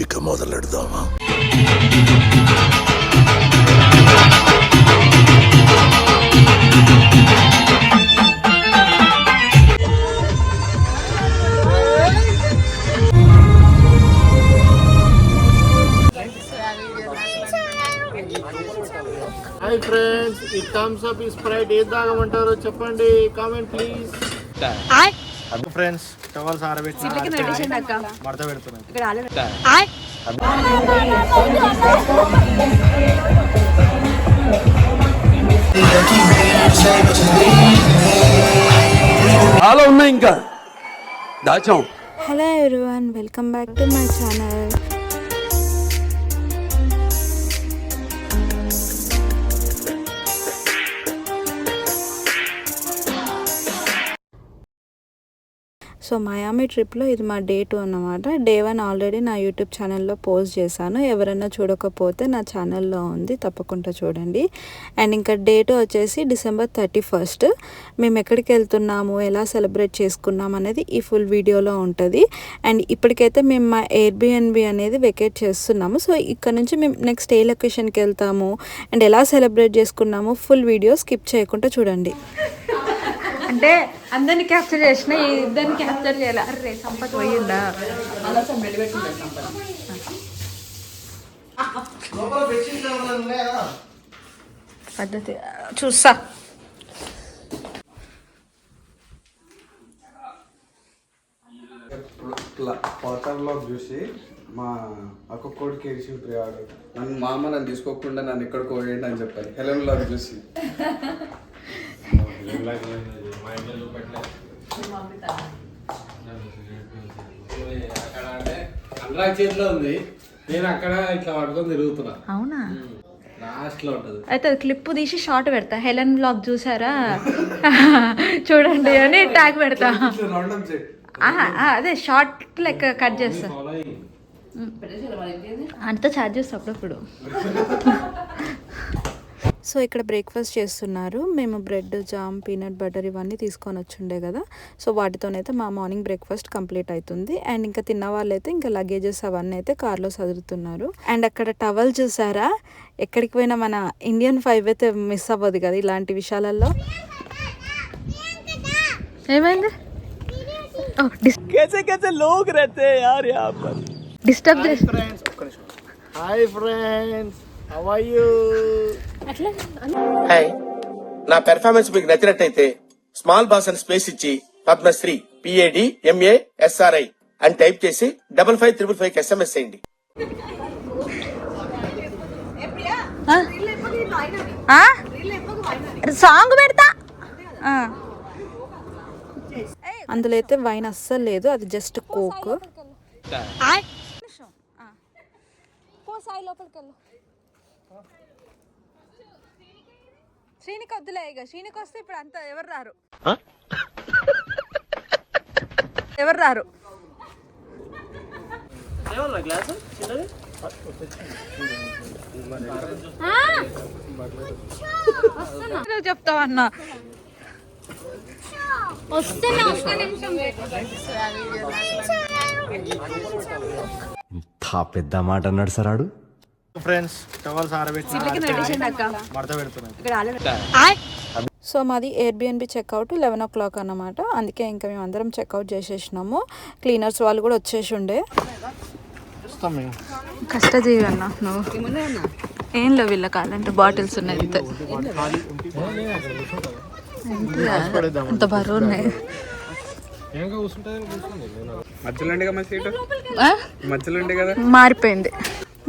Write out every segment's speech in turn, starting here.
ఇక మొదలెడదామా? Hi friends, ఈ Thums up ఈ స్ప్రైట్ ఏది తాగమంటారో చెప్పండి, కామెంట్ ప్లీజ్. ఫ్రెండ్స్ టవల్స్ ఆరబెట్టి మడత పెడుతున్నాను. చాలా ఉన్నాయి ఇంకా దాచాం. Hello everyone, welcome back to my channel. So Miami ట్రిప్లో ఇది మా డే 2 అన్నమాట. డే 1 ఆల్రెడీ నా యూట్యూబ్ ఛానల్లో పోస్ట్ చేశాను. ఎవరైనా చూడకపోతే నా ఛానల్లో ఉంది, తప్పకుండా చూడండి. అండ్ ఇంకా డే 2 వచ్చేసి December 31st. మేము ఎక్కడికి వెళ్తున్నాము, ఎలా సెలబ్రేట్ చేసుకున్నాం అనేది ఈ ఫుల్ వీడియోలో ఉంటుంది. అండ్ ఇప్పటికైతే మేము మా ఎయిర్బిఎన్బి అనేది వెకేట్ చేస్తున్నాము. సో ఇక్కడ నుంచి మేము నెక్స్ట్ ఏ లొకేషన్కి వెళ్తాము అండ్ ఎలా సెలబ్రేట్ చేసుకున్నాము ఫుల్ వీడియో స్కిప్ చేయకుండా చూడండి. అంటే అందరిని క్యాప్చర్ చేసిన ఇద్దరిని క్యాప్చర్ చేయాలి. అరే సంపత్ పోయిందా పద్ధతి చూస్తా. పాటర్లో చూసి మా అక్క కోడికి ఏడిసి ప్రియాడు నన్ను మా అమ్మ నన్ను తీసుకోకుండా నన్ను ఎక్కడికో వేయండి అని చెప్పాలి. హెలెన్ లాగ్ చూసి అక్కడ అంటే అనురాగ్ చేతిలో ఉంది, నేను అక్కడ ఇట్లా పట్టుకొని తిరుగుతున్నా. అవునా? లాస్ట్ లో ఉంటది. అయితే క్లిప్ తీసి షార్ట్ పెడతా. హెలెన్ వ్లాగ్ చూసారా చూడండి అని ట్యాగ్ పెడతా. అదే షార్ట్ లెక్క కట్ చేస్తా. అంతా ఛార్జ్ చేస్తా అప్పుడప్పుడు. సో ఇక్కడ బ్రేక్ఫాస్ట్ చేస్తున్నారు. మేము బ్రెడ్, జామ్, పీనట్ బటర్ ఇవన్నీ తీసుకొని వచ్చిండే కదా. సో వాటితోనైతే మా మార్నింగ్ బ్రేక్ఫాస్ట్ కంప్లీట్ అవుతుంది. అండ్ ఇంకా తిన్న వాళ్ళైతే ఇంకా లగేజెస్ అవన్నీ అయితే కార్లో చదువుతున్నారు. అండ్ అక్కడ టవల్ చూసారా, ఎక్కడికి పోయినా మన ఇండియన్ 5 అయితే మిస్ అవ్వదు కదా ఇలాంటి విషయాలలో. ఏమైంది? డిస్టర్బ్ చేసి hi friends, how are you? Hi, నా పెర్ఫార్మెన్స్ మీకు నచ్చినట్టయితే స్మాల్ బాస్ అని స్పేస్ ఇచ్చి పద్మశ్రీ PADMASRI అని టైప్ చేసి 5555 SMS చేయండి. సాంగ్ పెడతా. అందులో అయితే వైన్ అస్సలు లేదు, అది జస్ట్ కోక్. శ్రీనికి వద్దులే, ఇక శ్రీనికి వస్తే ఇప్పుడు అంతా ఎవరు రారు. చెప్తావన్నా పెద్ద మాట అన్నాడు సరాడు. ఫ్రెండ్స్ టవల్స్ ఆరబెట్టి మడత పెడుతున్నాను. సో మాది ఎయిర్బిఎన్బి చెక్అవుట్ 11 o'clock అన్నమాట. అందుకే ఇంకా మేము అందరం చెక్అవుట్ చేసేసినాము. క్లీనర్స్ వాళ్ళు కూడా వచ్చేసి ఉండే. కష్టజీవి అన్న నువ్వు. ఏం లేవు వీళ్ళ కాలంటే బాటిల్స్ ఉన్నాయి, అంత బరువు ఉన్నాయి. మారిపోయింది.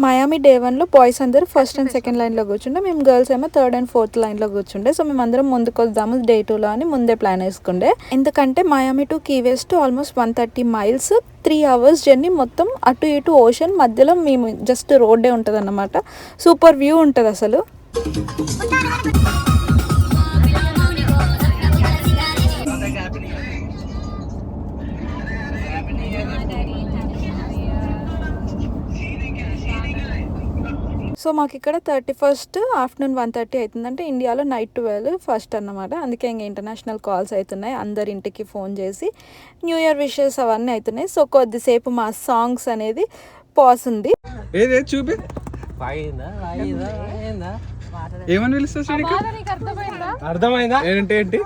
మయామి డే 1లో బాయ్స్ అందరూ ఫస్ట్ అండ్ సెకండ్ లైన్లో కూర్చుండే, మేము గర్ల్స్ ఏమో థర్డ్ అండ్ ఫోర్త్ లైన్లో కూర్చుండే. సో మేము అందరం ముందుకు వద్దాము డే 2లో అని ముందే ప్లాన్ వేసుకుండే. ఎందుకంటే Miami to Key West almost 130 miles, 3 hours journey. మొత్తం అటు ఇటు ఓషన్ మధ్యలో మేము జస్ట్ రోడ్డే ఉంటుంది అన్నమాట. సూపర్ వ్యూ ఉంటుంది అసలు. సో మాకు ఇక్కడ 31st ఆఫ్టర్నూన్ 1:30 అవుతుంది. అంటే ఇండియాలో నైట్ 12 ఫస్ట్ అన్నమాట. అందుకే ఇంకా ఇంటర్నేషనల్ కాల్స్ అవుతున్నాయి. అందరి ఇంటికి ఫోన్ చేసి న్యూ ఇయర్ విషెస్ అవన్నీ అవుతున్నాయి. సో కొద్దిసేపు మా సాంగ్స్ అనేది పాస్ ఉంది. ఏదే చూపి ఏమని పిలుస్తావు? అర్థమైందా ఏంటి ఏంటి?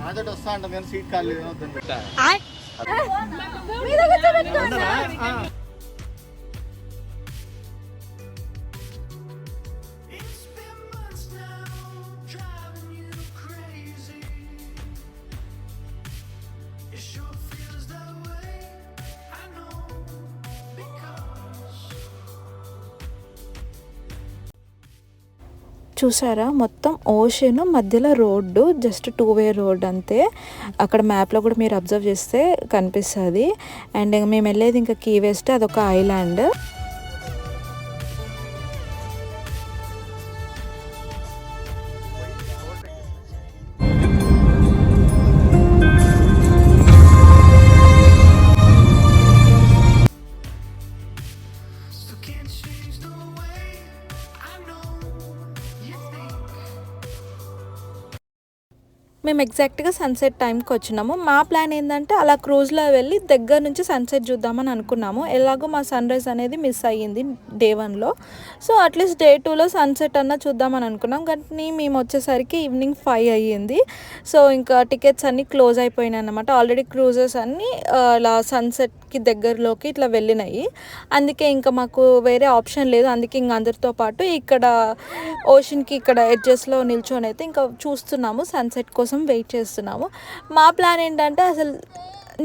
నాతో వస్తా అంట నేను సీట్ ఖాళీ చూసారా, మొత్తం ఓషన్ మధ్యలో రోడ్డు, జస్ట్ 2-వే రోడ్ అంతే. అక్కడ మ్యాప్లో కూడా మీరు అబ్జర్వ్ చేస్తే కనిపిస్తుంది. అండ్ మేము వెళ్ళేది ఇంకా కీ వెస్ట్, అదొక ఐలాండ్. మేము ఎగ్జాక్ట్గా సన్సెట్ టైంకి వచ్చినాము. మా ప్లాన్ ఏంటంటే అలా క్రూజ్లో వెళ్ళి దగ్గర నుంచి సన్సెట్ చూద్దామని అనుకున్నాము. ఎలాగో మా సన్ రైజ్ అనేది మిస్ అయ్యింది డే 1లో. సో అట్లీస్ట్ డే 2లో సన్సెట్ అన్న చూద్దామని అనుకున్నాం. కానీ మేము వచ్చేసరికి ఈవినింగ్ 5 అయ్యింది. సో ఇంకా టికెట్స్ అన్నీ క్లోజ్ అయిపోయినాయి అన్నమాట. ఆల్రెడీ క్రూజెస్ అన్నీ అలా సన్సెట్కి దగ్గరలోకి ఇట్లా వెళ్ళినాయి. అందుకే ఇంకా మాకు వేరే ఆప్షన్ లేదు. అందుకే ఇంక అందరితో పాటు ఇక్కడ ఓషన్కి ఇక్కడ ఎడ్జెస్లో నిల్చొని అయితే ఇంకా చూస్తున్నాము, సన్సెట్ కోసం వెయిట్ చేస్తున్నాము. మా ప్లాన్ ఏంటంటే అసలు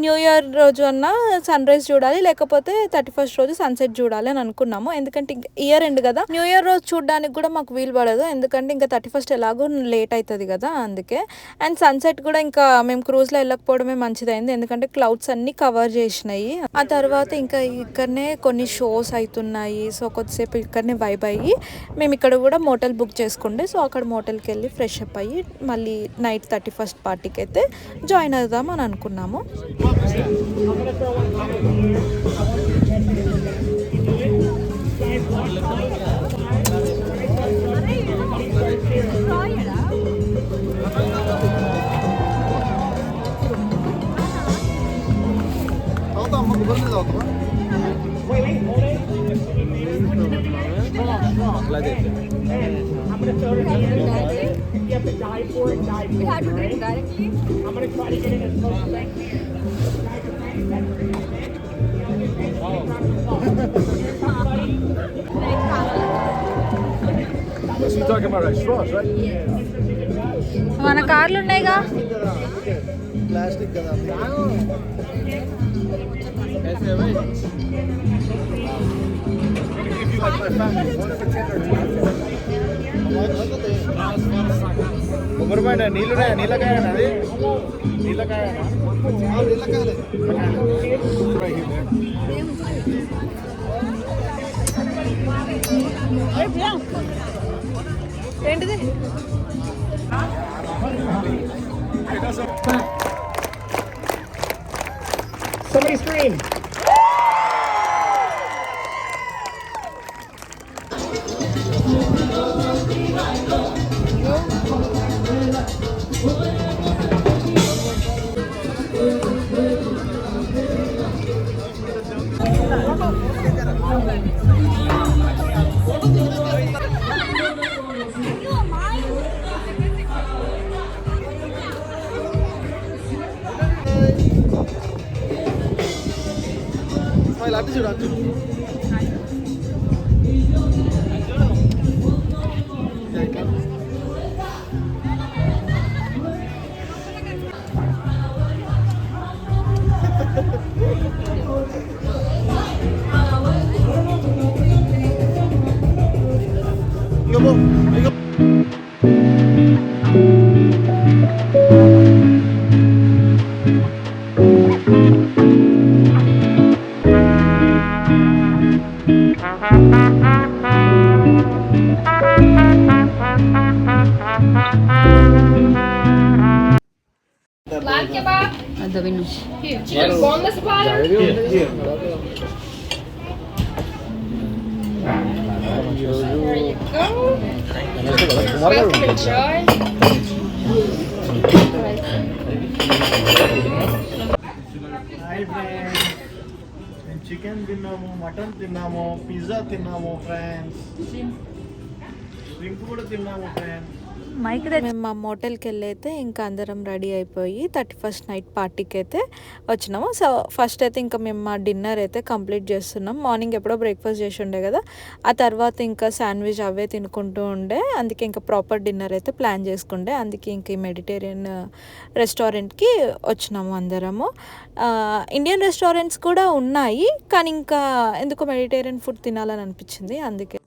న్యూ ఇయర్ రోజు అన్న సన్ రైజ్ చూడాలి, లేకపోతే 31st రోజు సన్సెట్ చూడాలి అని అనుకున్నాము. ఎందుకంటే ఇంకా ఇయర్ ఎండ్ కదా, న్యూ ఇయర్ రోజు చూడడానికి కూడా మాకు వీలు పడదు. ఎందుకంటే ఇంకా 31st ఎలాగో లేట్ అవుతుంది కదా, అందుకే. అండ్ సన్సెట్ కూడా ఇంకా మేము క్రూజ్లో వెళ్ళకపోవడమే మంచిదైంది, ఎందుకంటే క్లౌడ్స్ అన్నీ కవర్ చేసినాయి. ఆ తర్వాత ఇంకా ఇక్కడనే కొన్ని షోస్ అవుతున్నాయి. సో కొద్దిసేపు ఇక్కడనే వైబ్ అయ్యి మేము ఇక్కడ కూడా మోటల్ బుక్ చేసుకుంటే, సో అక్కడ మోటల్కి వెళ్ళి ఫ్రెష్ అప్ అయ్యి మళ్ళీ నైట్ 31st పార్టీకి అయితే జాయిన్ అవుదాం అని అనుకున్నాము. మన కార్లు ఉన్నాయిగా. ప్లాస్టిక్ కదా. కొబ్బరిపాయ నీళ్ళున్నాయా? నీళ్ళకాయ అది నీళ్ళకాయ ఏంటిది? Somebody scream. అటు చూడు అటు చూడు. అదో విను. చికెన్ తిన్నాము, మటన్ తిన్నాము, పిజ్జా తిన్నాము ఫ్రెండ్స్, ష్రింప్ కూడా తిన్నాము ఫ్రెండ్స్. మేము మా మోటల్కి వెళ్ళి అయితే ఇంకా అందరం రెడీ అయిపోయి 31st నైట్ పార్టీకి అయితే వచ్చినాము. సో ఫస్ట్ అయితే ఇంకా మేము మా డిన్నర్ అయితే కంప్లీట్ చేస్తున్నాం. మార్నింగ్ ఎప్పుడో బ్రేక్ఫాస్ట్ చేసి ఉండే కదా, ఆ తర్వాత ఇంకా శాండ్విచ్ అవే తినుకుంటూ ఉండే. అందుకే ఇంకా ప్రాపర్ డిన్నర్ అయితే ప్లాన్ చేసుకుండే. అందుకే ఇంక ఈ మెడిటేరియన్ రెస్టారెంట్కి వచ్చినాము అందరము. ఇండియన్ రెస్టారెంట్స్ కూడా ఉన్నాయి, కానీ ఇంకా ఎందుకో మెడిటేరియన్ ఫుడ్ తినాలని అనిపించింది, అందుకే.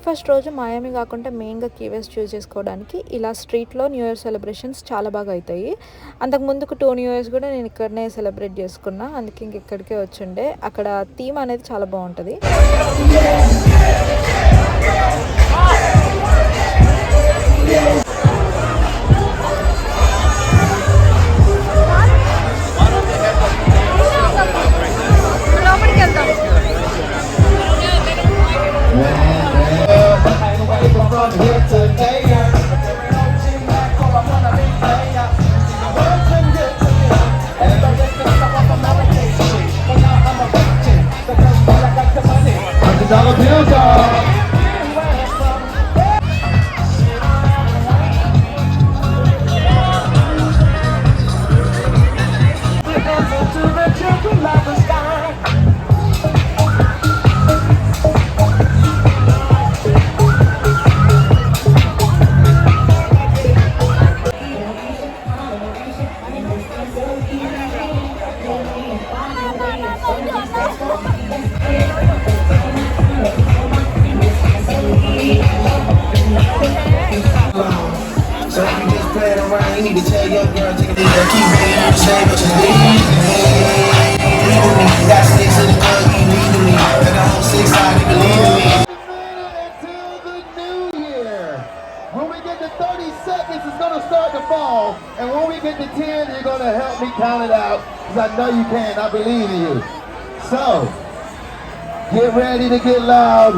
ఫస్ట్ రోజు మాయామి కాకుండా మెయిన్గా కీ వెస్ట్ చూస్ చేసుకోవడానికి ఇలా స్ట్రీట్లో న్యూ ఇయర్ సెలబ్రేషన్స్ చాలా బాగా అవుతాయి. అంతకుముందుకు 2 న్యూ ఇయర్స్ కూడా నేను ఇక్కడనే సెలబ్రేట్ చేసుకున్నా, అందుకే ఇంక ఇక్కడికే వచ్చిండే. అక్కడ థీమ్ అనేది చాలా బాగుంటుంది. When we get to 30 seconds, it's going to start to fall. And when we get to 10, you're going to help me count it out. Because I know you can. I believe in you. So, get ready to get loud.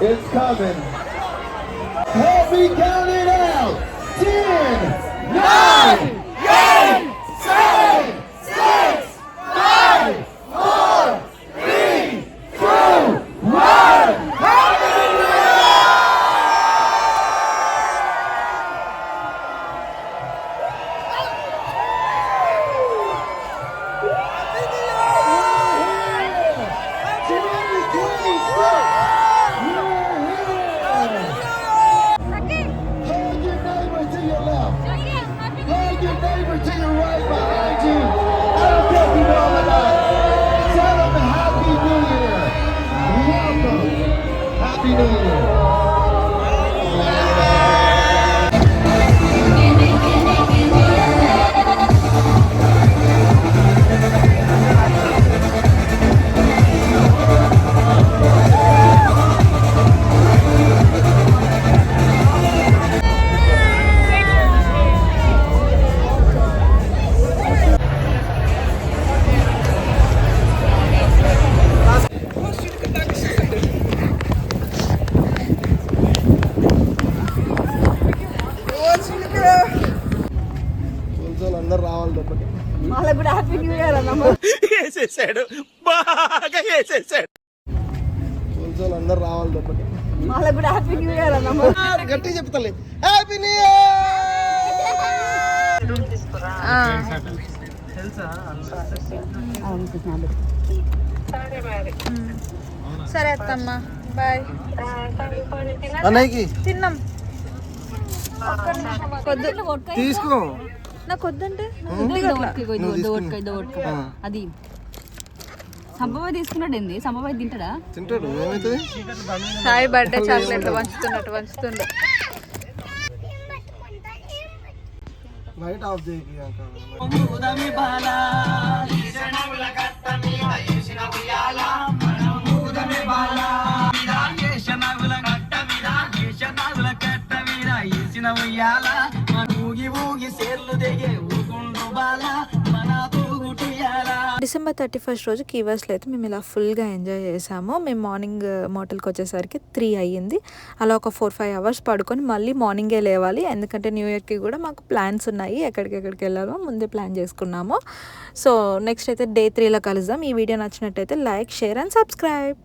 It's coming. Help me count it out. 10, 9, 8, 7, 6, 5, 4, 3, 2, 1. అందరు రావాలి లోపలికి. వాళ్ళకి కూడా happy new year Annamma. వేసేసాడు, బాగా వేసేసాడు. అందరు రావాలి లోపలికి. వాళ్ళకి కూడా హ్యాపీ న్యూ ఇయర్ అన్నమ్మ. గట్టిగా చెప్తాలే హ్యాపీ న్యూ ఇయర్. సరే అత్తమ్మ, బాయ్. అన్నయ్యకి తిన్నాం. తీసుకో. నాకు వద్దంటే అది సంభవ తీసుకున్నాడు ఏంది సంభవ తింటాడా తింటాడు ఏమవుతుంది. సాయి బర్త్డే చాక్లెట్లు వంచుతుండు. లైట్ ఆఫ్ చేయి అంక. డిసెంబర్ 31 రోజు కీవర్స్లో అయితే మేము ఇలా ఫుల్గా ఎంజాయ్ చేసాము. మేము మార్నింగ్ మోటల్కి వచ్చేసరికి 3 అయ్యింది. అలా ఒక 4-5 అవర్స్ పడుకొని మళ్ళీ మార్నింగే లేవాలి, ఎందుకంటే న్యూ ఇయర్కి కూడా మాకు ప్లాన్స్ ఉన్నాయి. ఎక్కడికి వెళ్ళాలో ముందే ప్లాన్ చేసుకున్నాము. సో నెక్స్ట్ అయితే డే 3లో కలుద్దాం. ఈ వీడియో నచ్చినట్టయితే లైక్, షేర్ అండ్ సబ్స్క్రైబ్.